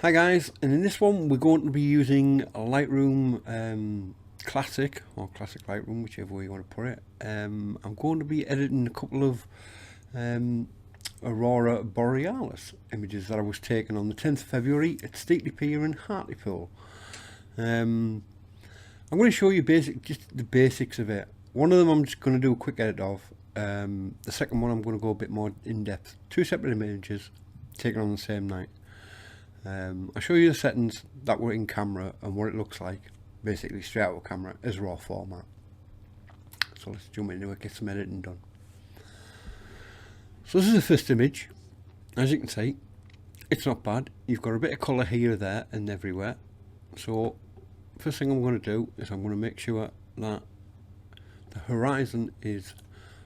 Hi guys, and in this one we're going to be using a Lightroom Classic, or Classic Lightroom, whichever way you want to put it. I'm going to be editing a couple of Aurora Borealis images that I was taken on the 10th of February at Steeply Pier in Hartlepool. I'm going to show you just the basics of it. One of them I'm just going to do a quick edit of. The second one I'm going to go a bit more in depth. Two separate images taken on the same night. I'll show you the settings that were in camera and what it looks like, basically straight out of camera as raw format. So let's jump into it, get some editing done. So this is the first image. As you can see, it's not bad. You've got a bit of colour here, there and everywhere. So first thing I'm going to do is I'm going to make sure that the horizon is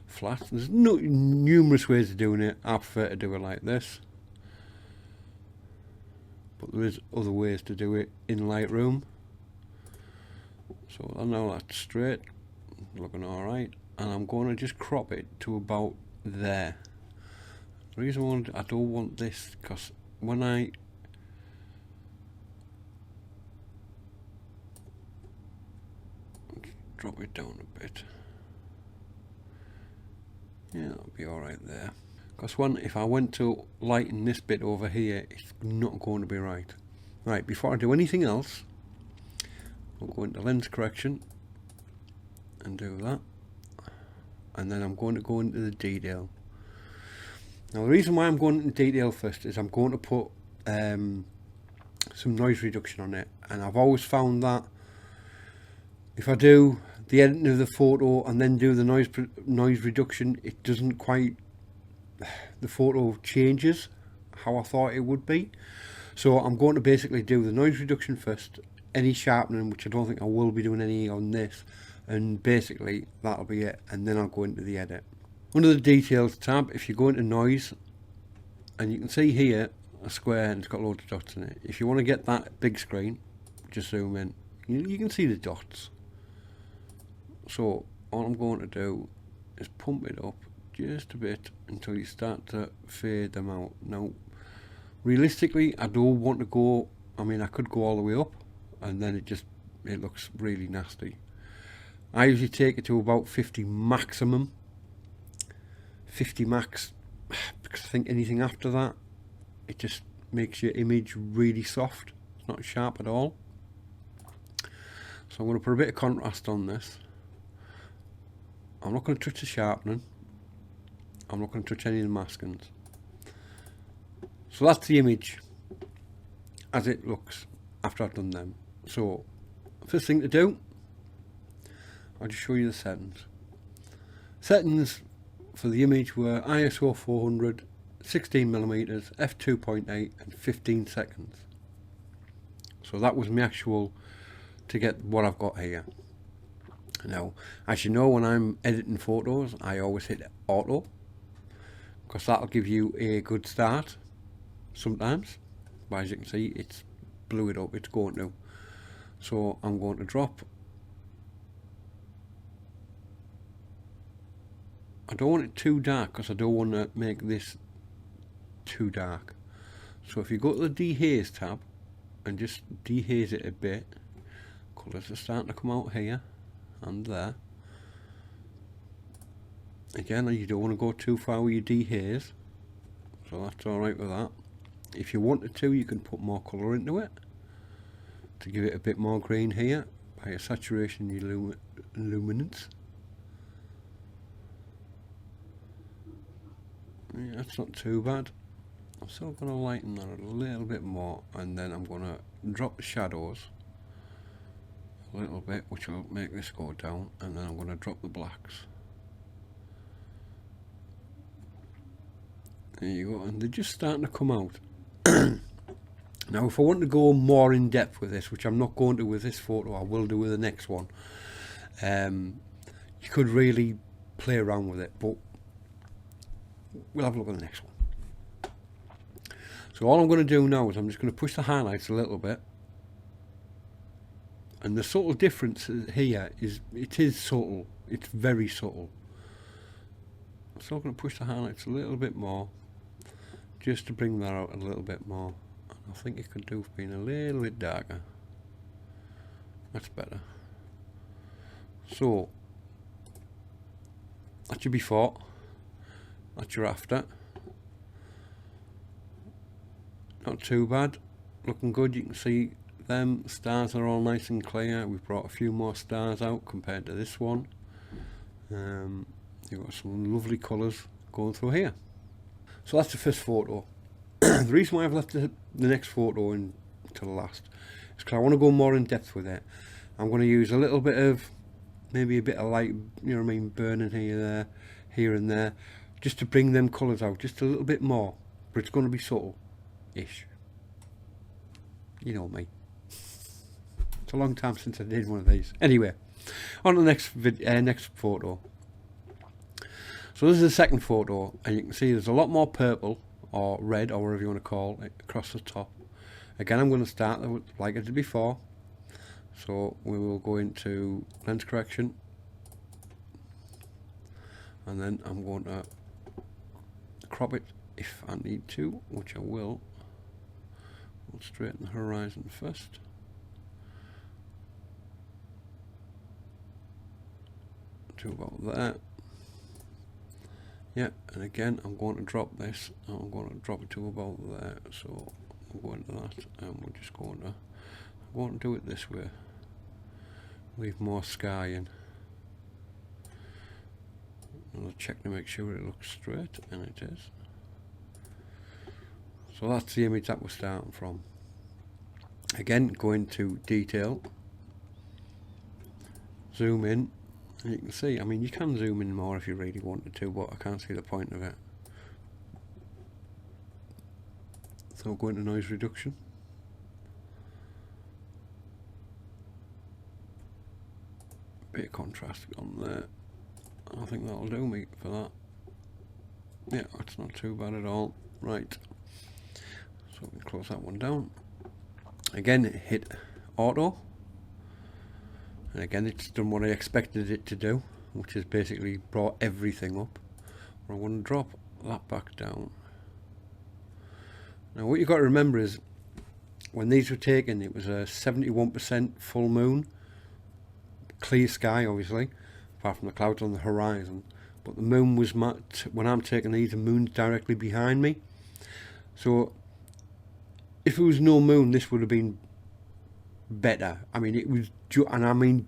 flat. There's numerous ways of doing it. I prefer to do it like this, but there is other ways to do it in Lightroom. So I know that's straight, looking alright, and I'm going to just crop it to about there. The reason I don't want this, because when I drop it down a bit, yeah, that'll be alright there. Because if I went to lighten this bit over here, it's not going to be right. Right, before I do anything else, I'll go into lens correction and do that, and then I'm going to go into the detail. Now the reason why I'm going into detail first is I'm going to put some noise reduction on it, and I've always found that if I do the editing of the photo and then do the noise reduction, it doesn't quite, the photo changes how I thought it would be. So I'm going to basically do the noise reduction first, any sharpening, which I don't think I will be doing any on this, and basically that'll be it, and then I'll go into the edit. Under the details tab, if you go into noise, and you can see here a square and it's got loads of dots in it. If you want to get that big screen, just zoom in, you can see the dots. So all I'm going to do is pump it up just a bit until you start to fade them out. Now realistically, I don't want to go, I mean I could go all the way up and then it looks really nasty. I usually take it to about 50 maximum, 50 max, because I think anything after that, it just makes your image really soft. It's not sharp at all. So I'm going to put a bit of contrast on this. I'm not going to touch the sharpening. I'm not going to touch any of the maskings. So that's the image as it looks after I've done them. So first thing to do, I'll just show you the settings. Settings for the image were ISO 400, 16mm, f2.8 and 15 seconds. So that was my actual, to get what I've got here. Now, as you know, when I'm editing photos, I always hit auto, because that'll give you a good start sometimes. But as you can see, it's blew it up, it's going to. So I'm going to drop. I don't want it too dark because I don't want to make this too dark. So if you go to the dehaze tab and just dehaze it a bit, colours are starting to come out here and there. Again, you don't want to go too far with your dehaze, so that's alright with that. If you wanted to, you can put more colour into it to give it a bit more green here by your saturation, your luminance. Yeah, that's not too bad. I'm still going to lighten that a little bit more, and then I'm going to drop the shadows a little bit, which will make this go down, and then I'm going to drop the blacks. There you go, and they're just starting to come out. Now if I want to go more in depth with this, which I'm not going to with this photo, I will do with the next one, you could really play around with it, but we'll have a look at the next one. So all I'm going to do now is I'm just going to push the highlights a little bit. And the subtle difference here is, it is subtle, it's very subtle. So I'm going to push the highlights a little bit more, just to bring that out a little bit more. I think it could do with being a little bit darker. That's better. So that's your before, that's your after. Not too bad, looking good. You can see them stars are all nice and clear. We've brought a few more stars out compared to this one. You've got some lovely colours going through here. So that's the first photo. The reason why I've left the next photo in to the last is because I want to go more in depth with it. I'm going to use a little bit of, maybe a bit of light, you know what I mean, burning here and there, just to bring them colours out just a little bit more. But it's going to be subtle-ish. You know me. It's a long time since I did one of these. Anyway, on to the next photo. So this is the second photo, and you can see there's a lot more purple or red or whatever you want to call it across the top. Again, I'm going to start like I did before. So we will go into lens correction, and then I'm going to crop it if I need to, which I will. We'll straighten the horizon first. To about there. Yeah, and again I'm going to drop this, and I'm going to drop it to about there. So I'm going to that, and we're just going to do it this way. Leave more sky in. I'll check to make sure it looks straight, and it is. So that's the image that we're starting from. Again, go into detail, zoom in, and you can see, I mean, you can zoom in more if you really wanted to, but I can't see the point of it. So go into noise reduction. Bit of contrast on there. I think that'll do me for that. Yeah, that's not too bad at all. Right. So we can close that one down. Again, hit auto. And again, it's done what I expected it to do, which is basically brought everything up. I'm going to drop that back down. Now what you've got to remember is, when these were taken, it was a 71% full moon. Clear sky, obviously, apart from the clouds on the horizon. But the moon was when I'm taking these, the moon's directly behind me. So if it was no moon, this would have been better. I mean, it was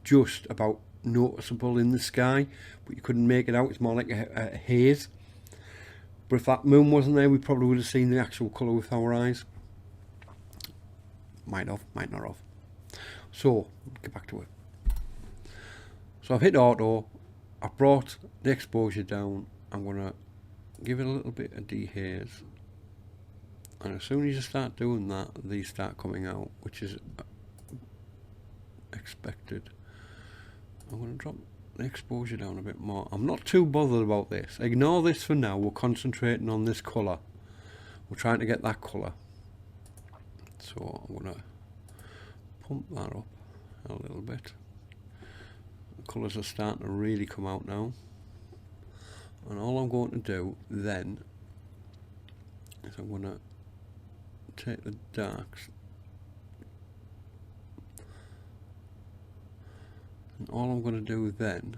just about noticeable in the sky, but you couldn't make it out. It's more like a haze. But if that moon wasn't there, we probably would have seen the actual colour with our eyes. Might have, might not have. So get back to it. So I've hit auto, I've brought the exposure down, I'm going to give it a little bit of dehaze, and as soon as you start doing that, these start coming out, which is expected. I'm going to drop the exposure down a bit more. I'm not too bothered about this, ignore this for now, we're concentrating on this colour, we're trying to get that colour. So I'm going to pump that up a little bit. Colours are starting to really come out now, and all I'm going to do then is I'm going to take the darks, and all I'm going to do then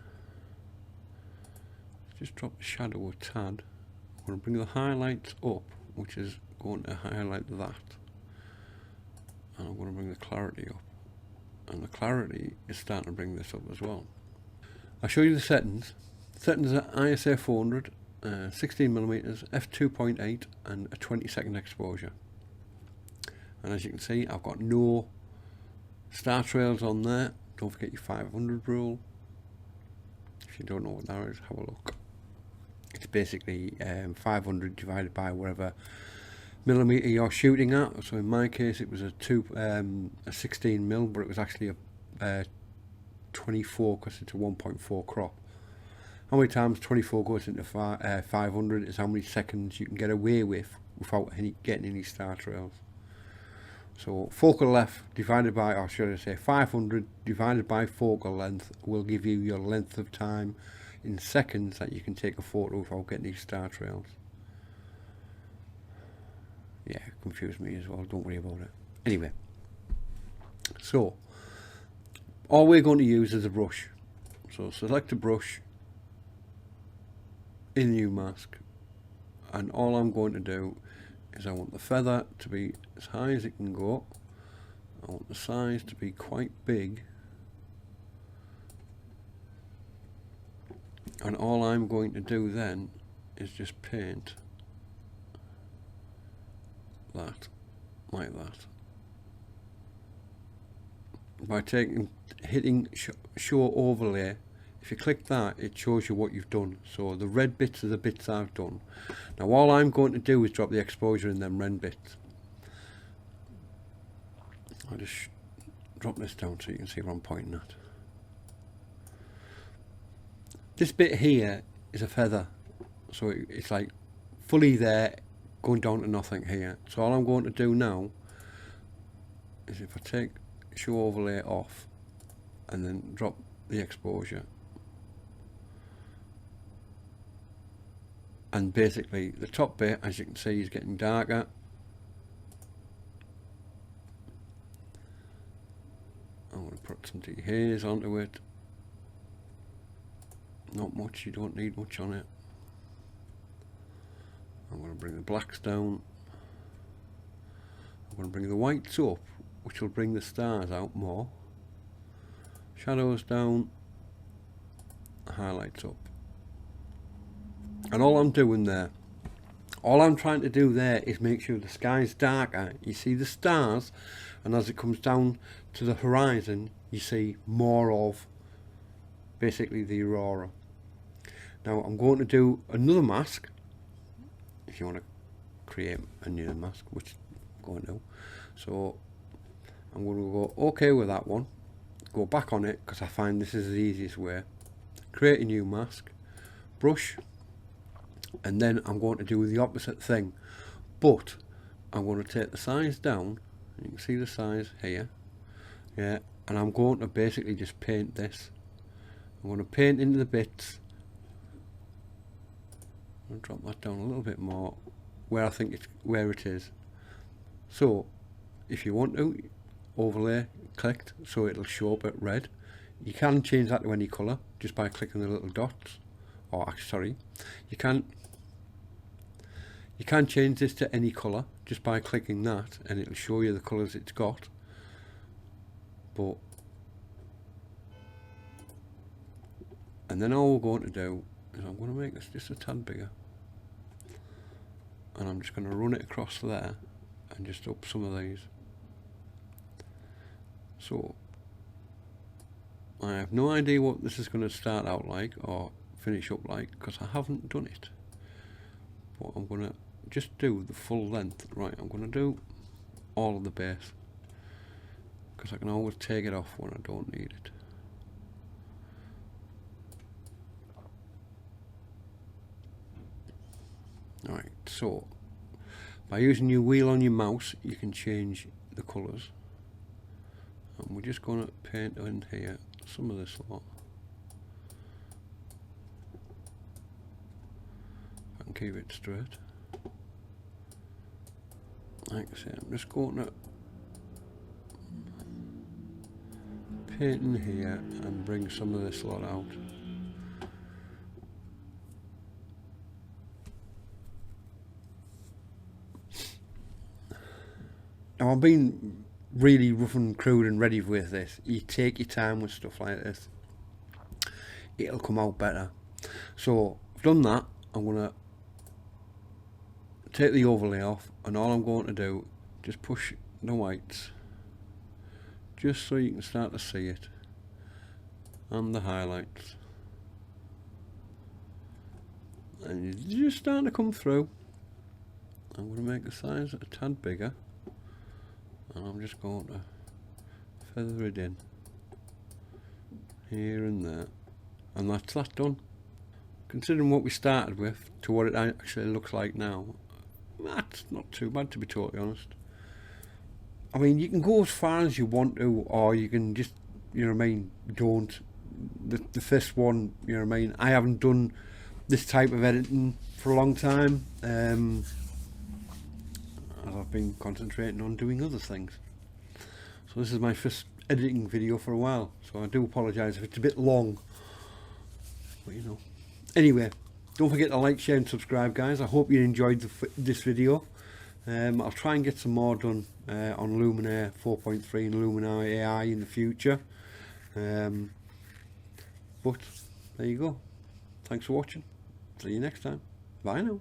is just drop the shadow a tad. I'm going to bring the highlights up, which is going to highlight that, and I'm going to bring the clarity up, and the clarity is starting to bring this up as well. I'll show you the settings. Settings are ISA 400, 16mm, f2.8 and a 20-second exposure. And as you can see, I've got no star trails on there. Don't forget your 500 rule. If you don't know what that is, have a look. It's basically 500 divided by whatever millimeter you're shooting at. So in my case, it was a 16mm, but it was actually a 24 because it's a 1.4 crop. How many times 24 goes into 500 is how many seconds you can get away with without getting any star trails. So focal length divided by, or should I say 500 divided by focal length will give you your length of time in seconds that you can take a photo without getting these star trails. Yeah, it confused me as well, don't worry about it. Anyway, so all we're going to use is a brush. So select a brush in new mask, and all I'm going to do is I want the feather to be as high as it can go. I want the size to be quite big, and all I'm going to do then is just paint that like that by hitting show overlay. If you click that, it shows you what you've done. So the red bits are the bits I've done. Now all I'm going to do is drop the exposure in them red bits. I'll just drop this down so you can see what I'm pointing at. This bit here is a feather, so it's like fully there, going down to nothing here. So all I'm going to do now is if I take show overlay off and then drop the exposure, and basically the top bit, as you can see, is getting darker. I'm going to put some dehaze onto it. Not much, you don't need much on it. I'm going to bring the blacks down. I'm going to bring the whites up, which will bring the stars out more. Shadows down, highlights up. And all I'm doing there, all I'm trying to do there is make sure the sky's darker. You see the stars, and as it comes down to the horizon, you see more of basically the aurora. Now I'm going to do another mask, if you want to create a new mask, which I'm going to. So I'm going to go OK with that one, go back on it, because I find this is the easiest way. Create a new mask, brush, and then I'm going to do the opposite thing, but I'm going to take the size down. You can see the size here, yeah, and I'm going to basically just paint this. I'm going to paint into the bits. I'll drop that down a little bit more where I think it's where it is. So if you want to overlay, clicked, so it'll show up at red. You can change that to any colour just by clicking the little dots, or actually, sorry, you can change this to any colour just by clicking that, and it'll show you the colours it's got. But and then all we're going to do is I'm going to make this just a tad bigger, and I'm just going to run it across there and just up some of these. So I have no idea what this is going to start out like or finish up like, because I haven't done it, but I'm going to just do the full length. Right, I'm going to do all of the base, because I can always take it off when I don't need it. Alright, so by using your wheel on your mouse you can change the colours, and we're just going to paint in here some of this lot. I can keep it straight. Like I say, I'm just going to paint in here and bring some of this lot out. Now I'm being really rough and crude and ready with this. You take your time with stuff like this, it'll come out better. So I've done that. I'm going to take the overlay off, and all I'm going to do, just push the whites just so you can start to see it, and the highlights, and it's just starting to come through. I'm going to make the size a tad bigger, and I'm just going to feather it in here and there, and that's that done. Considering what we started with to what it actually looks like now, that's not too bad, to be totally honest. I mean, you can go as far as you want to, or you can just, you know what I mean, don't. The first one, you know what I mean, I haven't done this type of editing for a long time. I as I've been concentrating on doing other things. So this is my first editing video for a while, so I do apologise if it's a bit long, but you know. Anyway, don't forget to like, share and subscribe, guys. I hope you enjoyed this video. I'll try and get some more done on Luminar 4.3 and Luminar AI in the future. But there you go. Thanks for watching. See you next time. Bye now.